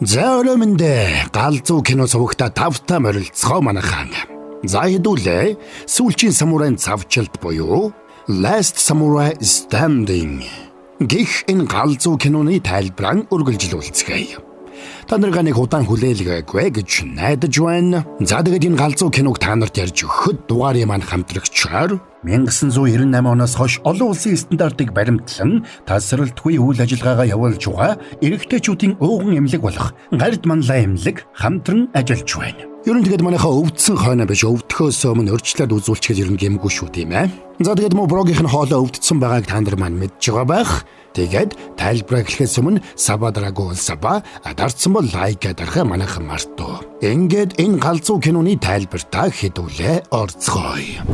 За өрөөмөндөө галзуу кино сувагта тавтаа морилцгоо манайхан. За хэдүүлээ сүүлчийн самурайн цавчилт буюу Last Samurai Standing гэх энэ галзуу киноны тайлбараа үргэлжлүүлцгээе. Та нарыг нэг удаан хүлээлгээгүй гэж найдаж байна. За тэгээд энэ галзуу киног та нарт ярьж өгөхөд дугаарыг маань хамтрагчаар 1998 оноос хойш олон улсын стандартыг баримтлан тасралтгүй үйл ажиллагаагаа явуулж байгаа эрэгтэйчүүдийн ууган эмнэлэг болох гард манлай эмнэлэг хамтран ажиллаж байна. Ер нь тэгээд манайхаа өвдсөн хойно биш өвдөхөөс өмнө өрчлөөд үзүүлчихэл ер нь гэмгүй шүү тийм ээ. За тэгээд мөн брогийнх нь хоолоо өвдсөн байгааг та нар маань мэдж байгаа байх. Тэгээд тайлбараа эхлэхээс өмнө сабадрагуул саба дарцсан бол лайк дарахаа манайхан мартуу. Ингээд энэ галзуу киноны тайлбартаа хэдүүлээ орцгоё.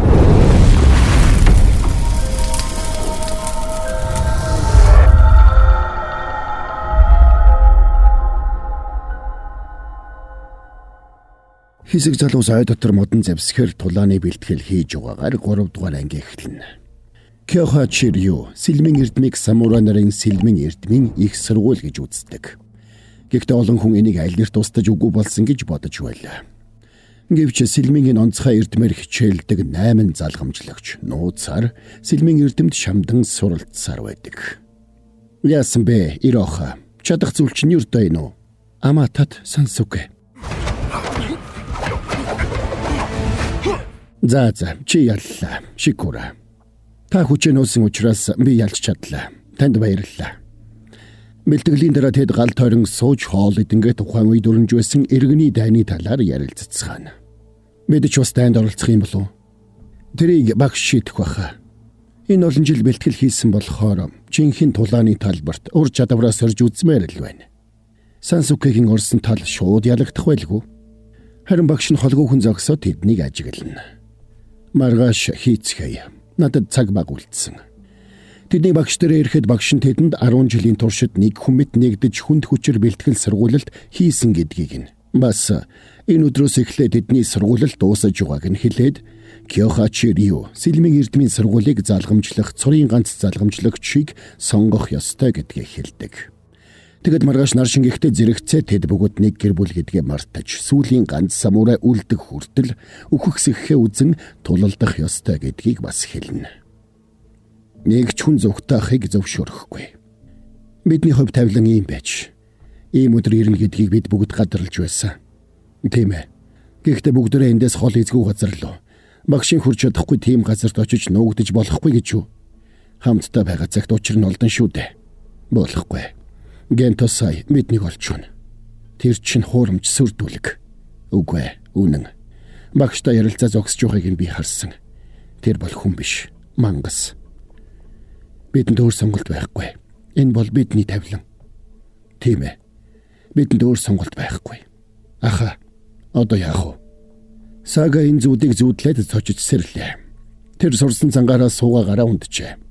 Хэсэг залуус ой дотор модон завсгэр тулааны бэлтгэл хийж байгаагаар 3 дугаар анги эхэлнэ. Кёха Чирью сэлмийн эрдмийг самурай нарын сэлмийн эрдмийн их сургууль гэж үздэг. Гэхдээ олон хүн энийг аль нэрт тусдаж үгүй болсон гэж бодож байлаа. Гэвч сэлмийн онцгой эрдмээр хичээлдэг 8 залгамжлагч нууцаар сэлмийн эрдэмд шамдан суралцсаар байдаг. Яасан бэ? Ироха. Чадах зүйл чинь юрдөө энэ үү? Аматат Сансуке. За чи яллаа. Шикура. Та хүчээр нуусан учраас би ялж чадлаа. Танд баярлалаа. Бэлтгэлийн дараа тэд гал тойрон сууж хоол идэнгээ тухайн үед өрнж байсан иргэний дайны талаар ярилццгаана. Бид ч бас дайнд оролцох юм болов уу? Тэрийг багш шийдэх баха. Энэ олон жил бэлтгэл хийсэн болохоор жинхэнэ тулааны талбарт ур чадвараа сорж үзмээр л байна. Сансукегийн орсон тал шууд ялагдах байлгүй. Харин багш нь холгүйхэн зогсоод тэднийг ажиглана. Маргааш хийцгээе. Надад цаг баг үлдсэн. Тэдний багш дээр ирэхэд багш нь тэдэнд 10 жилийн туршид нэг хүмэд нэгдэж хүнд хүчээр бэлтгэл сургуулилт хийсэн гэдгийг нь бас энэ өдрөөс эхлээд тэдний сургуулилт дуусаж байгааг нь хэлээд Кёха Чирью сэлмийн эрдмийн сургуулийг залгамжлах цорын ганц залгамжлагчийг сонгох ёстой гэдгийг хэлдэг. Тэгэд маргааш нар шингэхдээ зэрэгцээ тэд бүгд нэг гэр бүл гэдгээ мартаж сүүлийн ганц самурай үлдэх хүртэл үхэгсэхээ үзэн тулалдах ёстой гэдгийг бас хэлнэ. Нэг ч хүн зүгтаахыг зөвшөөрөхгүй. Бидний хувь тавилан ийм байж. Ийм өдөр ирнэ гэдгийг бид бүгд гадарлаж байсан. Тийм ээ. Гэхдээ бүгдээрээ эндээс хол эзгүй газар лөө. Багшийн хурж чадахгүй тийм газарт очиж нуугдаж болохгүй гэж юу? Хамтдаа байгаа цагт учир нь олдон шүү дээ. Болохгүй. Гентосай мэднийг олж байна. Тэр чинь хуурамч сүрдүүлэг. Үгүй үнэн. Багштай ярилцаа зогсож байгааг нь би харсан. Тэр бол хүн биш. Мангас. Бидэнд өөр сонголт байхгүй. Энэ бол бидний тавилан. Тийм ээ. Бидэнд өөр сонголт байхгүй. Аха. Одоо яах вэ? Сага энэ зүудийг зүудлээд цочиж сэрлээ. Тэр сурсан цангаараа суугаагаараа унджээ.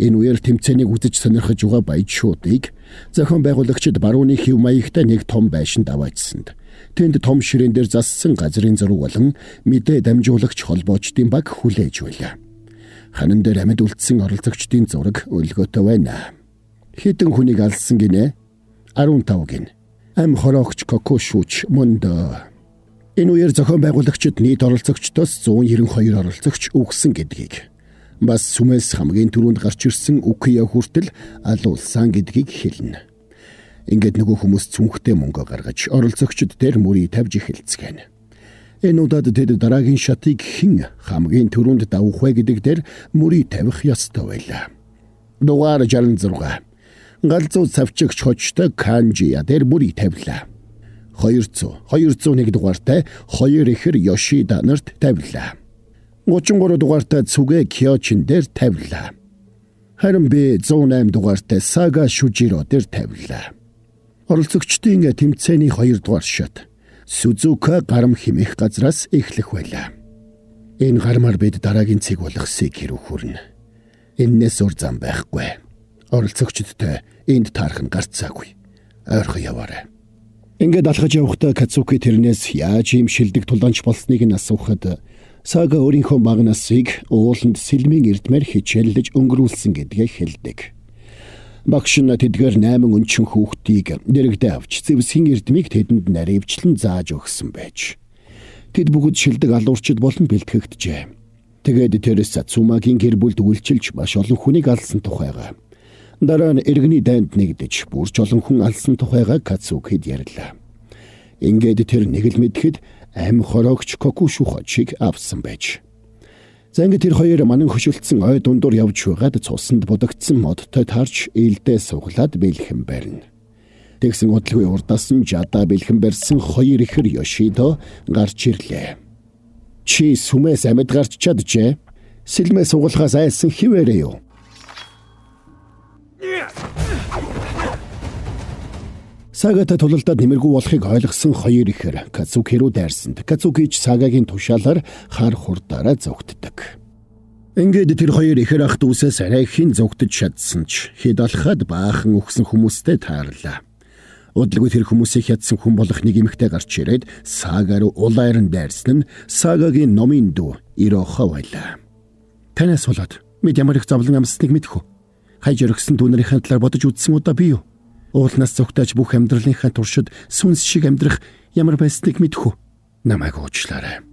Энэ үеэр тэмцээнийг үзэж сонирхож байгаа баяж шуудыг зохион байгуулагчид барууны хэв маягтай нэг том байшинд аваачсанд. Тэнд том ширээн дээр зассан газрын зураг болон мэдээ дамжуулагч холбоочдын баг хүлээж байлаа. Ханан дээр амьд үлдсэн оролцогчдын зураг өлгөөтэй байна. Хэдэн хүнийг алсан гинэ? 15 гин. Ам хорогч Кокошуч мондо. Энэ үеэр зохион байгуулагчид нийт оролцогчдоос 192 оролцогч өгсөн гэдгийг бас сүмээс хамгийн түрүүнд гарч ирсэн Укия хүртэл алуулсан гэдгийг хэлнэ. Ингээд нөгөө хүмүүс цүнхтэй мөнгө гаргаж оролцогчд дээр мөрий тавьж эхэлцгэн. Энэ удаад тэд дараагийн шатыг хэн хамгийн түрүүнд давах вэ гэдэг дээр мөрий тавих ёстой байлаа. Дугаар 66. Галзуу цавчигч хочтой Канжия дээр мөрий тавилаа. 201 дугаартай 2 ихэр Йошида нарт тавилаа. 33 дугаартай Цүгэ Кёчин дээр тавилаа. Харин би 108 дугаартай Сага Шужиро дээр тавилаа. Оролцогчдын тэмцээний 2 дугаар шат Сузука гарам химэх газраас эхлэх байлаа. Энэ гармаар бид дараагийн цэг болох Секиру хүрнэ. Эннээс ур зам байхгүй. Оролцогчдтой энд таарах нь гарцаагүй. Ойрхон яваарай. Ингээд алхаж явахдаа Кацуки тэрнээс яаж юм шилдэг тулгаанч болсныг нь асуухад Сага өөрийнхөө магнасыг ууланд сэлмийн эрдмээр хичээллэж өнгөрүүлсэн гэдгээ хэлдэг. Багш нь тэдгээр 8 өнчин хүүхдийг дэрэгдээ авч Зевсийн эрдмийг тэдэнд наривчлан зааж өгсөн байж. Тэд бүгд шилдэг алуурчид болон бэлтгэгджээ. Тэгээд тэр Сацумагийн гэр бүлд үйлчилж маш олон хүнийг алсан тухайга. Дараа нь иргэний дайнд нэгдэж бүрч олон хүн алсан тухайга Кацукид ярьлаа. Ингээд тэр нэг л мэдхэд амь хорогч Кокушу хочиг авсан байж. Занг тэр хоёр манан хөшөлдсөн ой дундуур явж байгаад цусанд будагдсан модтой тарж ээлдээ суглаад бэлхэн барина. Тэгсэн удалгүй урдаас нь жадаа бэлхэн барьсан хоёр ихэр Йошидо гарч ирлээ. Чи сүмээс амьд гарч чаджээ? Сэлмээ сугалахаас айсан хിവэрэ юу? Сагата тулалдаад нэмэргүй болохыг ойлгосон хоёр ихэр Кацуки руу дайрсанд Кацукич Сагагийн тушаалаар хар хурдаараа зогтдог. Ингээд тэр хоёр ихэр ах дүүсээс арай хин зогтож чадсан ч хэд алхаад баахан өгсөн хүмүүстэй таарлаа. Удалгүй тэр хүмүүсийг ядсан хүн болох нэг эмэгтэй гарч ирээд Сага руу улайран дайрсан нь Сагагийн номын дүү Ирохо байлаа. Танаас болоод мэд ямар их зовлон амсныг мэдхүү. Хайж өргсөн дүүнэрийн талаар бодож үзсэн удаа би юу? Уулнаас зогтож бүх амьдралынхаа туршид сүнс шиг амьдрах ямар байсныг мэдхүү. Намайг уучлаарай.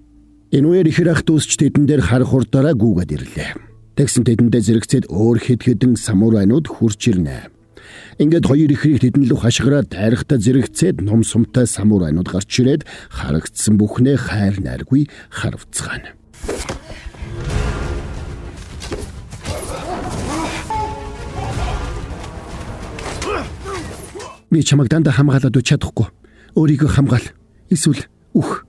Энэ үеэр ихэр ах дүүсч тэдэн дээр хар хурдаараа гүгээд ирлээ. Тэгсэн тэдэндээ зэрэгцээд өөр хэд хэдэн самурайнууд хурж ирнэ. Ингээд хоёр ихрийг тэдэн лүү хашгираад тайрахтаа зэрэгцээд ном сумтай самурайнууд гарч ирээд харагдсан бүхнээ хайр найргүй харвцгаана. Би чамайг дандаа хамгаалаад үуч чадахгүй. Өөрийгөө хамгаал. Эсвэл үх.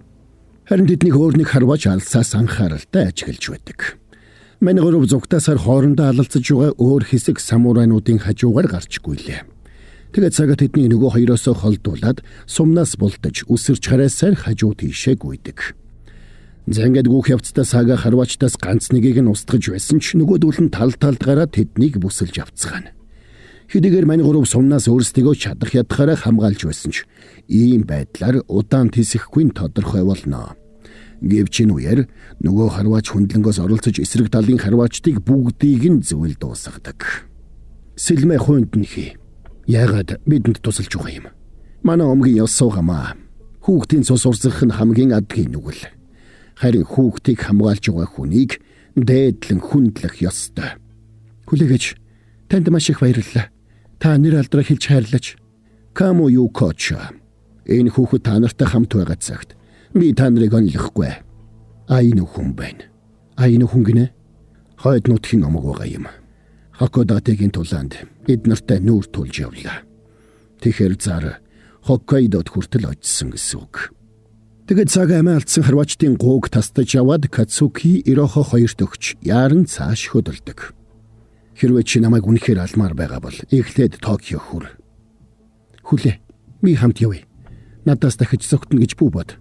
Харин тэднийг өөр нэг харваж алсаас анхааралтай ажиглаж байдаг. Манай гурав зугтаасаар хоорондоо алалцаж байгаа өөр хэсэг самурайнуудын хажуугаар гарчгүй лээ. Тэгээд цагаа тэдний нөгөө хоёроосоо холдуулаад сумнаас бултаж үсэрч хараасаар хажуу тийшээ гүйдэг. Зангад гүөх явцдаа Сага харвачтаас ганц нэгийг нь устгаж байсан ч нөгөөдөл нь тал талд гараад тэднийг бүсэлж авцгаана. Хэдийгээр манай гурав сумнаас өөрсдийгөө чадах ядахаараа хамгаалж байсан ч ийм байдлаар удаан тисэхгүй тодорхой болно. Гэвч энэ үеэр нөгөө харваач хөндлөнгөөс оролцож эсрэг талын харваачдыг бүгдийг нь зөвл дуусгадаг. Сэлмэ хуйнд нь хий. Яагаад бидэнд тусалж байгаа юм? Манай омгийн ёс суугамаа. Хүүхдийн цус урсгах нь хамгийн адгийн нүгэл. Харин хүүхдийг хамгаалж байгаа хүнийг дээдлэн хүндлэх ёстой. Хүлээгэж танд маш их баярлалаа. Та нэр алдраа хэлж хайрлаач. Камо юу коча. Энэ хүүхэд та нартай хамт байгаа цагт би та нарыг онлохгүй. Айн хүн байна. Айн хүн гинэ. Хойд нутгийн омог байгаа юм. Хоккодатегийн тулаанд эднэртэй нүүр тулж явлаа. Тэгэхэр зар Хоккайдод хүртэл очсон гэсэн үг. Тэгэд Сага амиа алдсан харвачдын гууг тастаж яваад Кацуки Ирохо хоёрт өгч яаран цааш хөдөлдөг. Хэрвээ чи намайг үнэхээр алмаар байгаа бол эхлээд Токио хүр. Хүлээ. Би хамт явъя. Надаас дахиж зогтно гэж бүү бод.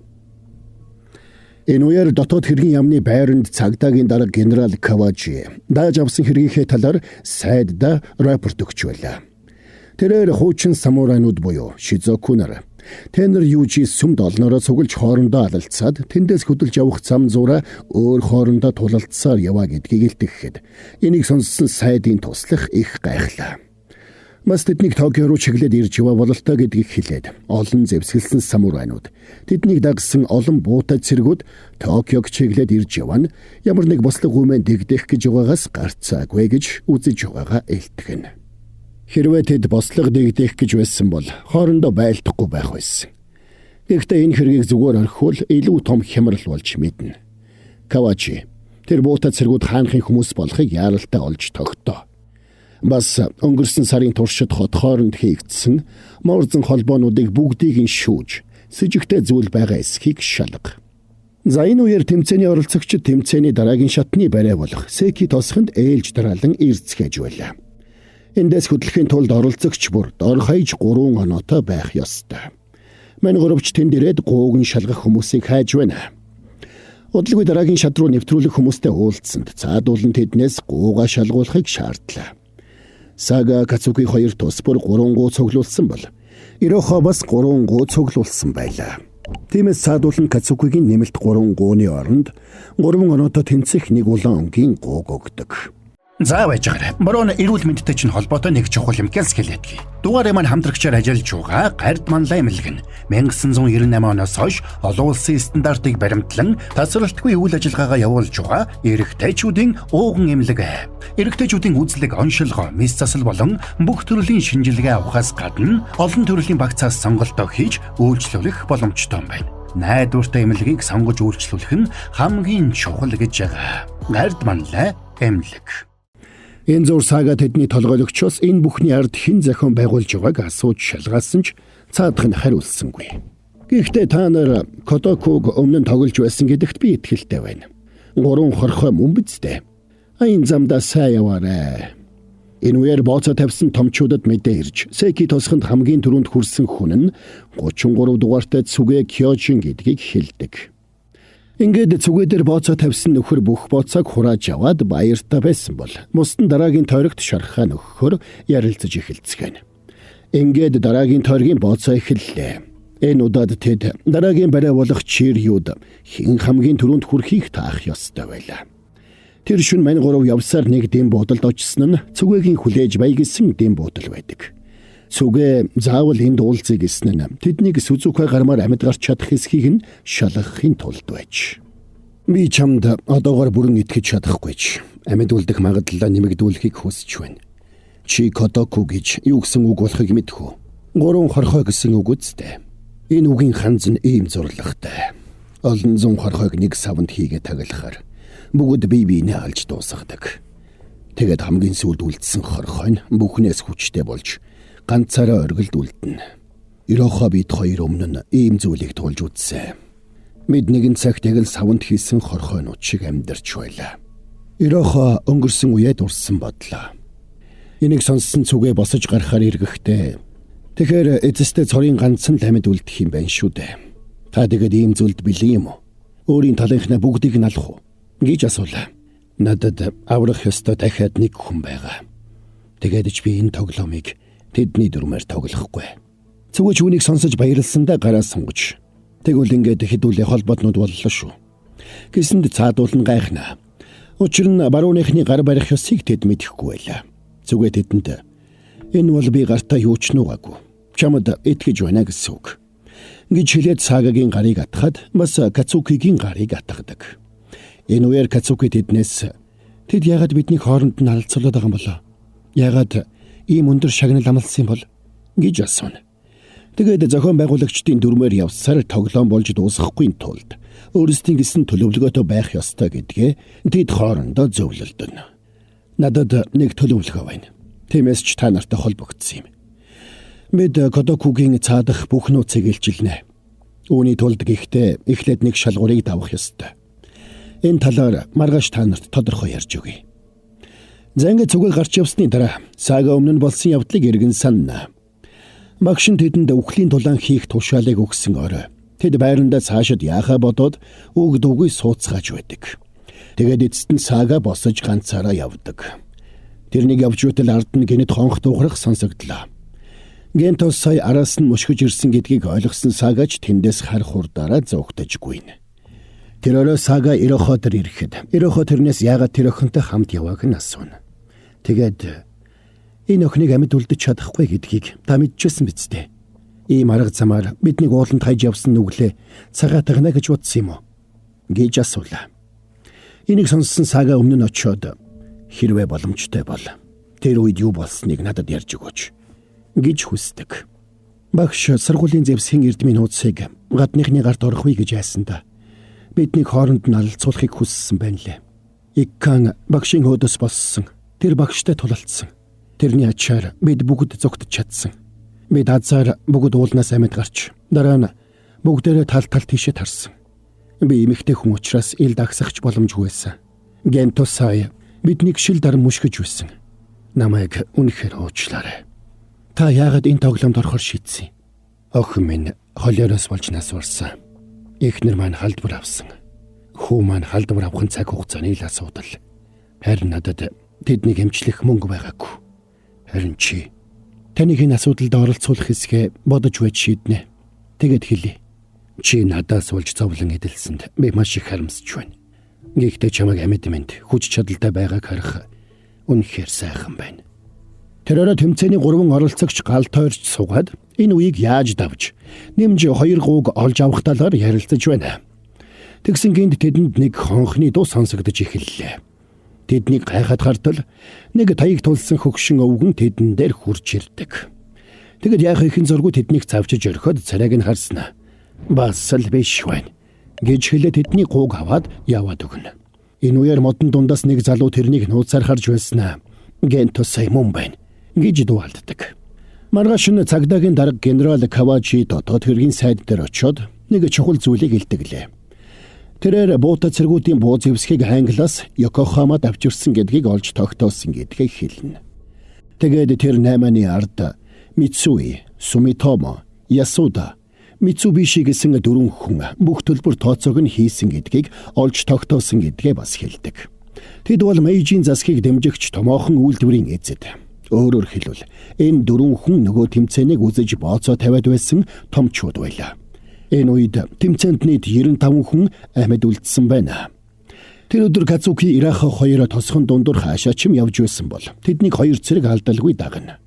Энэ үеэр дотоод хэргийн яамны байранд цагдаагийн дарга генерал Каважи дааж авсан хэргийнхээ талаар сайдда рапорт өгч байлаа. Тэрээр хуучин самурайнууд буюу Шизоку нар Тэнэр юужи сүмд олноороо цуглаж хоорондоо алалцаад тэндээс хөдөлж явах зам зураа өөр хоорондоо тулалдсаар яваа гэдгийг илтгэхэд энийг сонссон сайдын туслах их гайхлаа. Бас тэднийг Токио руу чиглээд ирж яваа бололтой гэдгийг хэлээд олон зэвсгэлсэн самурайнууд тэднийг дагсан олон буутай цэргүүд Токиог чиглээд ирж яваа нь ямар нэг бослог үмэн дэгдэх гэж байгаагаас гарцаагүй гэж үзэж байгаагаа илтгэн. Хэрвээ тэд бослог дэгдэх гэж байсан бол хоорондоо байлдахгүй байх байсан. Гэхдээ энэ хэргийг зүгээр орхивол илүү том хямрал болж мэднэ. Кавачи тэр буутай цэргүүд хаанхын хүмүүс болохыг яаралтай олж тогтоо. Бас өнгөрсөн сарын туршид хот хооронд хийгдсэн морзон холбоонуудыг бүгдийг нь шүүж сэжигтэй зүйл байгаа эсхийг шалга. За энэ үеэр тэмцээний оролцогчид тэмцээний дараагийн шатны барай болох Секи тосхонд ээлж дараалан ирцгээж байлаа. Эндээс хөдлөхийн тулд оролцогч бүр дор хаяж 3 оноотой байх ёстой. Мань гуравч тэнд ирээд гууг нь шалгах хүмүүсийг хайж байна. Удалгүй дараагийн шат руу нэвтрүүлэх хүмүүстэй уулзсанд цаадуулан тэднээс гуугаа шалгуулахыг шаардлаа. Сага Кацуки хоёр тус бүр 3 гуу цуглуулсан бол Ирохо бас 3 гуу цуглуулсан байлаа. Тиймээс цаадуулан Кацукигийн нэмэлт 3 гууны оронд 3 оноотой тэнцэх нэг улаан өнгийн гууг өгдөг. За байж байгаарай. Бороо эрүүл мэндтэй чинь холбоотой нэг чухал юм хэлсгэлээдгий. Дугаарыг маань хамтрагчаар ажиллаж байгаа Гард Манлай эмнэлэг нь 1998 оноос хойш олон улсын стандартыг баримтлан тасралтгүй үйл ажиллагаагаа явуулж байгаа эрэгтэйчүүдийн ууган эмнэлэг. Эрэгтэйчүүдийн үзлэг, оншилгоо, мэс засал болон бүх төрлийн шинжилгээ авахаас гадна олон төрлийн багцаас сонголтоо хийж үйлчлүүлэх боломжтой юм байна. Найдвартай эмнэлгийг сонгож үйлчлүүлэх нь хамгийн чухал гэж байгаа. Гард Манлай эмнэлэг. Энэ зур сага тэдний толгойлогчоос энэ бүхний ард хэн зохион байгуулж байгааг асууж шалгаасан ч цаадах нь хариулсангүй. Гэхдээ та нар Котокуг өмнө нь тоглож байсан гэдэгт би итгэлтэй байна. 3 хорхой мөн бидтэй. Аян замдаа сайн яваарай. Энэ үеэр бооцоо тавьсан томчуудад мэдээ ирж, Секи тосхонд хамгийн түрүүнд хүрсэн хүн нь 33 дугаартай Цүгэ Кёжин гэдгийг хэлдэг. Ингээд цүгээ дээр бооцоо тавьсан нөхөр бүх бооцоог хурааж аваад баяртай байсан бол бусд нь дараагийн тойрогт шархаа нөхөхөр ярилцаж эхэлцгээв. Ингээд дараагийн тойргийн бооцоо эхэллээ. Энэ удаад тэд дараагийн барай болох Чирюуд хин хамгийн түрүүнд хүрэхийг таах ёстой байлаа. Тэр шөнө мань 3 явсаар нэг дэм буудалд очсон нь цүгээгийн хүлээж баягсан дэм буудал байдаг. Цүгэ заавал энд уулзъя гэсэн нь тэднийг Сүзүкэ гармаар амьд гарч чадах эсхийг нь шалгахын тулд байж. Би чамд одоогоор бүрэн итгэж чадахгүй ч амьд үлдэх магадлалаа нэмэгдүүлэхийг хүсэж байна. Чи Котоку гэж юу гэсэн үг болохыг мэдэх үү? 3 хорхой гэсэн үг үстэй. Энэ үгийн ханз нь ийм зурлагтай. Олон зуун хорхойг нэг савнд хийгээ таглахаар бүгд бие биенээ алж дуусгадаг. Тэгэд хамгийн сүүлд үлдсэн хорхой нь бүхнээс хүчтэй болж ганцаараа оргилд үлдэнэ. Ирохо бид хоёр өмнө нь ийм зүйлийг туулж үзсэн. Бид нэгэн цагт яг л савнд хийсэн хорхойнууд шиг амьдарч байлаа. Ирохо өнгөрсөн үеэ дурсан бодлоо. Энийг сонссон Цүгэ босож гарахаар эргэхдээ тэгэхээр эцэстээ цорын ганц нь амьд үлдэх юм байна шүү дээ. Та тэгэд ийм зүйлд бэлэн юм уу? Өөрийн талынхнаа бүгдийг нь алах уу? Гэж асуулаа. Надад аврах ёстой дахиад нэг хүн байгаа. Тэгээд ч би энэ тоглоомыг тэдний дүрмээр тоглохгүй. Цүгэж үүнийг сонсож баярлсандаа гараа сунгаж. Тэгвэл ингээд хэдүүлээ холбоотнууд боллоо шүү. Гэсэнд цаадуулн гайхнаа. Учир нь барууныхны гар барих ёсыг тэд мэдэхгүй байлаа. Цүгэ тэдэнд энэ бол би гартаа юу ч нугаагүй. Чамд итгэж байна гэсэн үг. Гэж хэлээд Сагагийн гарыг атахад бас Кацукигийн гарыг атгадаг. Энэ үеэр Кацуки тэднээс тэд яагаад бидний хооронд нь харилцуулаад байгаа юм болоо? Яагаад ийм өндөр шагнал амласан юм бол гэж асууна. Тэгээд зохион байгуулагчдын дүрмээр явсаар тоглоом болж дуусгахгүй тулд өөрсдийн гэсэн төлөвлөгөөтэй байх ёстой гэдгээ тэд хоорондоо зөвлөлдөнө. Надад нэг төлөвлөгөө байна. Тиймээс ч та нартай холбогдсон юм. Бид Котокугийн цаадах бүх нууцыг илчилнэ. Үүний тулд гэхдээ эхлээд нэг шалгуурыг давах ёстой. Энэ талаар маргааш та нарт тодорхой ярьж өгье. Зэнгэ цүгэ гарч явсны дараа Сага өмнө нь болсон явдлыг эргэн санана. Багш нь тэдэнд үхлийн дулаан хийх тушаалыг өгсөн орой. Тэд байрандаа цаашид яахаа бодоод үг дуугүй сууцгааж байдаг. Тэгээд эцэст нь Сага босож ганцаараа явдаг. Тэрнийг явж үтэл ард нь гинэд хонх дуурах сонсогдлоо. Гентос сая араас нь мушгиж ирсэн гэдгийг ойлгосон Сагаж тэндээс хар хурдаараа зөөгдөжгүй. Тэр орой Сага Ирохо дээр ирэхэд Ирохо тэрнээс яагаад тэр охинтой хамт явааг нь асууна. Тэгээд энэ охиныг амьд үлдэж чадахгүй гэдгийг та мэдчихсэн биз дээ. Ийм арга замаар бидний ууланд хайж явсан нүглээ цагаа тагна гэж бодсон юм уу? Гэж асуулаа. Энийг сонссон Сага өмнө нь очиод хэрвээ боломжтой бол тэр үед юу болсныг надад ярьж өгөөч гэж хүсдэг. Багш сургуулийн зэвсгийн эрдмийн нууцыг гадныхны гарт орохгүй гэж айсандаа биднийг хооронд нь алалцуулахыг хүссэн байна лээ. Иккан багшийн хөөдөс болсон. Тэр багштай тулалдсан. Тэрний ачаар бид бүгд зогтож чадсан. Бид азар бүгд уулнаас амьд гарч дараа нь бүгдээрээ тал тийшээ тарсан. Би эмэгтэй хүн учраас ил дагсахч боломжгүй байсан. Гентос сая биднийг шил даран мушгиж байсан. Намайг үнэхээр уучлаарай. Та яагаад энэ тоглоомд орохоор шийдсэн? Охин минь холиороос болж нас барсан. Эхнэр маань халдвар авсан. Хүү маань халдвар авахын цаг хугацааны л асуудал. Харин надад тэднийг эмчлэх мөнгө байгаагүй. Харин чи таныг энэ асуудалд оролцуулах хэсгээ бодож байж шийднэ. Тэгэд хэлье. Чи надаас болж зовлон эдэлсэнд би маш их харамсаж байна. Гэхдээ чамайг амьд хүч чадалтай байгааг харах Үнэхээр сайхан байна. Тэр орой тэмцээний 3 оролцогч галт тойрч суугаад энэ үеийг яаж давж нэмж 2 гууг олж авах талаар ярилцаж байна. Тэгсэн гинт тэдэнд нэг хонхны дуу сонсогдож эхэллээ. Тэднийг гайхаад хартал нэг таяг тулсан хөгшин өвгөн тэдэн дээр хурж ирдэг. Тэгэд яах ихэн зургуу тэднийг завчиж орхиод царайг нь харснаа. Бас л биш байна гэж хэлээд тэдний гууг аваад яваад өгнө. Энэ үеэр модон дундаас нэг залуу тэрнийг нууцаар харж байснаа. Гэнто сая мөн байна гэж дуалддаг. Маргааш нь цагдаагийн дарга генерал Кавачи дотоод хэргийн сайд дээр очиод нэг чухал зүйлийг илтгэлээ. Тэрээр буута цэргүүдийн буу зэвсгийг Англиас Йокохамад авчирсан гэдгийг олж тогтоосон гэдгийг хэлнэ. Тэгээд тэр 8-ны ард Мицуи, Сумитомо, Ясуда, Мицубиши гэсэн 4 хүн бүх төлбөр тооцоог нь хийсэн гэдгийг олж тогтоосон гэдгээ бас хэлдэг. Тэд бол Мэйжийн засгийг дэмжигч томоохон үйлдвэрийн эзэд. Өөрөөр хэлбэл энэ 4 хүн нөгөө тэмцээнийг үзэж бооцоо тавиад байсан томчууд байлаа. Энэ үед тэмцээнд нийт 95 хүн амьд үлдсэн байна. Тэр өдөр Кацуки Ирахо 2 тосхон дундуур хаашаа ч явж байсан бол тэднийг 2 цэрэг алдалгүй дагна.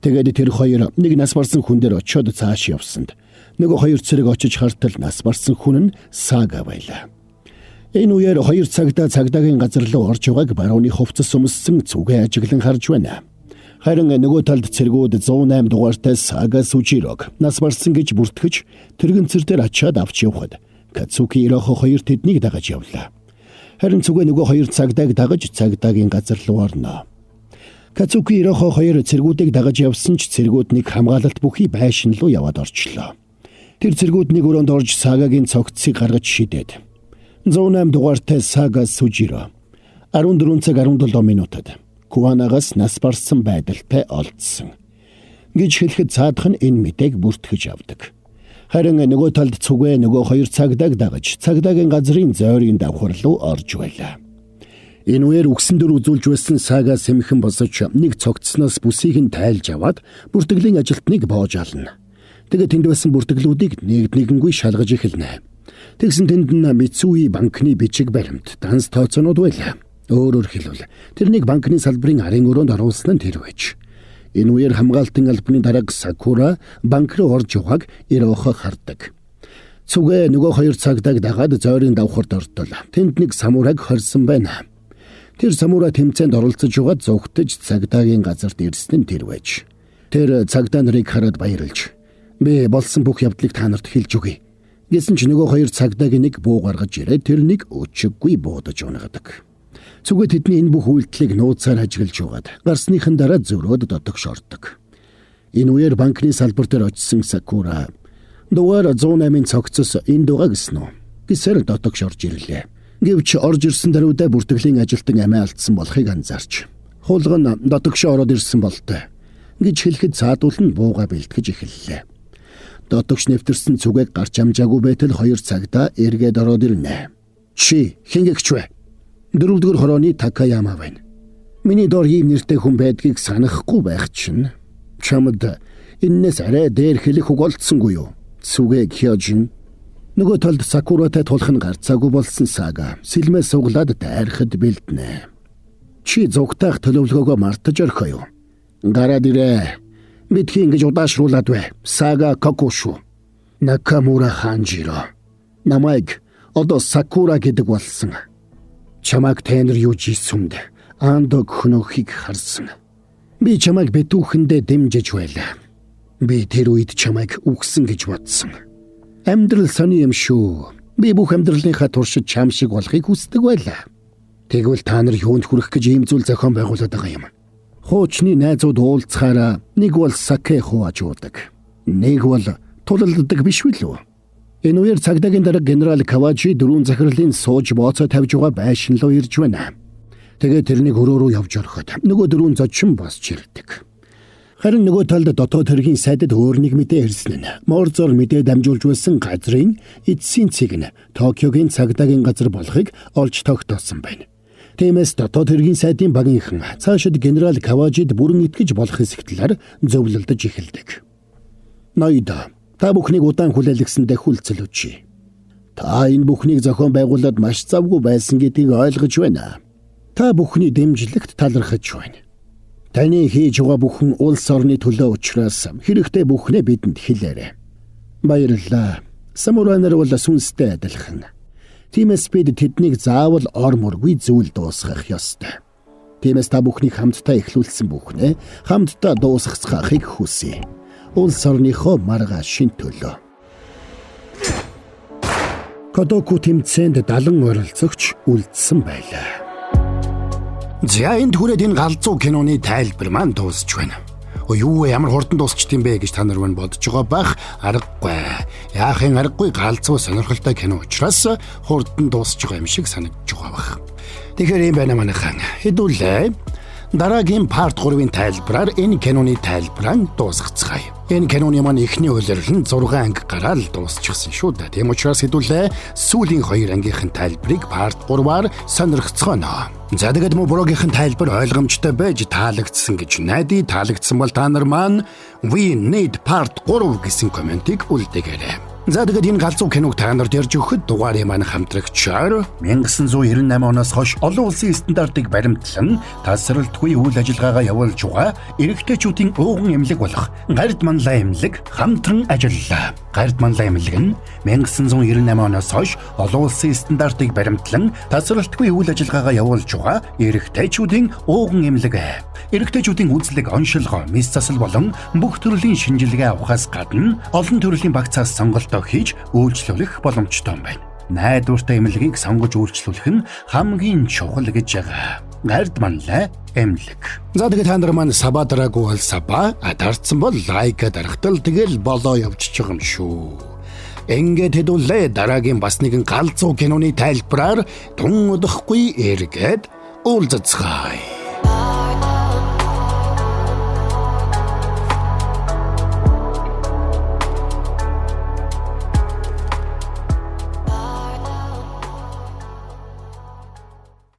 Тэгээд тэр 2 нэг нас барсан хүн дээр очиод цааш явсанд нөгөө 2 цэрэг очиж хартал нас барсан хүн нь Сага байлаа. Энэ үеэр 2 цагдаагийн газар руу орж байгааг барууны хувцас өмссөн зүгээ ажиглан харж байна. Харин нөгөө талд цэргүүд 108 дугаартай Сага Сужирог нас барсан гэж бүртгэж тэрэгцэр дээр ачаад авч явхад Кацуки Ирахо 2 тэднийг дагаж явлаа. Харин зүгээр нөгөө 2 цагдааг дагаж цагдаагийн газар руу орно. Кацуки Ирахо 2 цэргүүдийг дагаж явсан ч цэргүүд нэг хамгаалалт бүхий байшин руу яваад орчлоо. Тэр цэргүүд нэг өрөөнд орж Сагагийн цогцсыг гаргаж шидэд 108 дугаартай Сага Сужиро 14 цаг 17 минутад Куанагаас нас барсан байдалтай олдсон гэж хэлэхэд цаадах нь энэ мэдээг бүртгэж авдаг. Харин нөгөө талд цүгэ нөгөө 2 цагдааг дагаж цагдаагийн газрын зойрын давхар руу орж байлаа. Энэ үеэр үгсэн дөр үзүүлж байсан Сага сэмхэн босож нэг цогцсноос бүсийг нь тайлж аваад бүртгэлийн ажилтныг боож ална. Тэгээд тэнд байсан бүртгэлүүдийг нэгнгүй шалгаж эхэлнэ. Тэгсэн тэнд нь Мицуи банкны бичиг баримт, данс тооцоонууд байлаа. Өөрөөр хэлбэл тэрнийг банкны салбарын арын өрөөнд оруулсан нь тэр байж. Энэ үеэр хамгаалтын албаны дарга Сакура банк руу орж явааг Ирохо хардаг. Цүгэ нөгөө 2 цагдааг дагаад зойрын давхарт ортол тэнд нэг самурайг хорсон байна. Тэр самурай тэмцээнд оролцож байгаа зогтож цагдаагийн газарт ирсэн нь тэр байж. Тэр цагдаа нарыг хараад баярлж би болсон бүх явдлыг та нарт хэлж өгье гэсэн ч нөгөө 2 цагдаагийн нэг буу гаргаж ирээд тэрнийг өчиггүй буудаж унагадаг. Зүгээр тэдний энэ бүх үйлдэлийг нууцаар ажиглаж угаад гарсныхан дараа зөрөөд дотогш ордог. Энэ үеэр банкны салбар дээр очисон Сакура дугаар 108-ын цогцос энд байгаа гэсэн үү гэсээр дотогш орж ирлээ. Гэвч орж ирсэн даруйдаа бүртгэлийн ажилтан амиа алдсан болохыг анзаарч хулган дотогш ороод ирсэн болтой гэж хэлэхэд цаадуул нь бууга бэлтгэж эхэллээ. Дотогш нэвтэрсэн цүгээг гарч амжаагүй байтал 2 цагдаа эргээд ороод ирнэ. Чи хингэгч вэ? 4-р хорооны Такаяма байна. Миний доор ийм нэртэй хүн байдгийг санахгүй байх чинь чамд энэс арай дээр хэлэх үг олдсонгүй юу? Цүгэ Кёжин. Нөгөө талд Сакуратай тулах нь гарцаагүй болсон Сага сэлмээ суглаад дайрахад бэлднэ. Чи зугтаах төлөвлөгөөгөө мартаж орхоо юу? Гараад ирээ. Бидхи ингэж удаашруулад бай. Сага Кокушу. Накамура Ханжиро. Намайг одоо Сакура гэдэг болсон. Чамайг тэнэр юу жисүнд андо хөнөхийг харсан. Би чамайг битүүхэндээ дэмжиж байлаа. Би тэр үед чамайг үгсэн гэж бодсон. Амьдрал сони юм шүү. Би бүх амьдралынхаа туршид чам шиг болохыг хүсдэг байлаа. Тэгвэл та нар юунд хүрэх гэж ийм зүйл зохион байгуулад байгаа юм. Хуучны найзууд уулзахаараа нэг бол саке хувааж уудаг. Нэг бол тулалддаг биш үү? Энэ үеэр цагдаагийн дарга генерал Кавачи 4 захирлын сууж бооцоо тавьж байгаа байшин руу ирж байна. Тэгээд тэрнийг өрөө рүү явж ороход нөгөө 4 зочин босч ирдэг. Харин нөгөө талд дотоод хэргийн сайдад өөр нэг мэдээ ирсэн нь Морзор мэдээ дамжуулж байсан газрын эцсийн цэг нь Токиогийн цагдаагийн газар болохыг олж тогтоосон байна. Тиймээс дотоод хэргийн сайдын багийнхан цаашид генерал Кавачид бүрэн итгэж болох хэсэг талаар зөвлөлдөж эхэлдэг. Ноёда та бүхнийг удаан хүлээлгэсэндээ хүлцэлвчи. Та энэ бүхнийг зохион байгуулад маш завгүй байсан гэдгийг ойлгож байна. Та бүхний дэмжлэгт талархаж байна. Таны хийж байгаа бүхэн улс орны төлөө учраас хэрэгтэй бүхнээ бидэнд хэлээрэй. Баярлалаа. Самурай нар бол сүнстэй адилхан. Тиймээс бид тэднийг заавал ор мөргүй зүйл дуусгах ёстой. Тиймээс та бүхнийг хамтдаа эхлүүлсэн бүхнээ хамтдаа дуусгацгаахыг хүсье. Улс орныхоо маргааш төлөө. Кодоку тэмцээнд 70 оролцогч үлдсэн байлаа. За энд хүрээд энэ галзуу киноны тайлбар маань дуусч байна. Юу ямар хурдан дуусчт юм бэ гэж та нар бодож байгаа байх аргагүй. Яахын аргагүй галзуу сонирхолтой кино учраас хурдан дуусч байгаа юм шиг санагдж байгаа байх. Тэгэхээр юм байна манайхан. Хэдүүлээ дараагийн part 3-ын тайлбараар энэ киноны тайлбараа дуусгацгаая. Энэ киноны маань эхний улирал нь 6 анги гараад дуусчихсан шүү дээ. Тийм учраас хэдүүлээ сүүлийн 2 ангийнхын тайлбарыг part 3-аар сонирхцгоно. За тэгээд блогийнхын тайлбар ойлгомжтой байж таалагдсан гэж найдаа. Таалагдсан бол та нар маань we need part 3 гэсэн комментиг үлдээгээрэй. За тэгээд энэ галзуу киног та нарт ярьж өгөхөд дугаарыг маань хамтрагчаар 1998 оноос хойш олон улсын стандартыг баримтлан тасралтгүй үйл ажиллагаагаа явуулж байгаа эрэгтэйчүүдийн ууган эмнэлэг болох гард манлай эмнэлэг хамтран ажиллалаа. Гард манлай эмнэлэг нь 1998 оноос хойш олон улсын стандартыг баримтлан тасралтгүй үйл ажиллагаагаа явуулж байгаа эрэгтэйчүүдийн ууган эмнэлэг. Эрэгтэйчүүдийн үзлэг, оншилгоо, мэс засал болон бүх төрлийн шинжилгээ авахаас гадна олон төрлийн багцаас сонголт хийж үйлчлүүлэх боломжтой юм байна. Найдвартай эмнэлгийг сонгож үйлчлүүлэх нь хамгийн чухал гэж байгаа. Гард манлай эмнэлэг. За тэгээд та нар маань саба дараагүй бол саба, дарцсан бол лайка дарахтал тэгэл болоо явчих юм шүү. Ингээд хэдүүлээ дараагийн бас нэгэн галзуу киноны тайлбараар тун удахгүй эргээд уулзцгаая.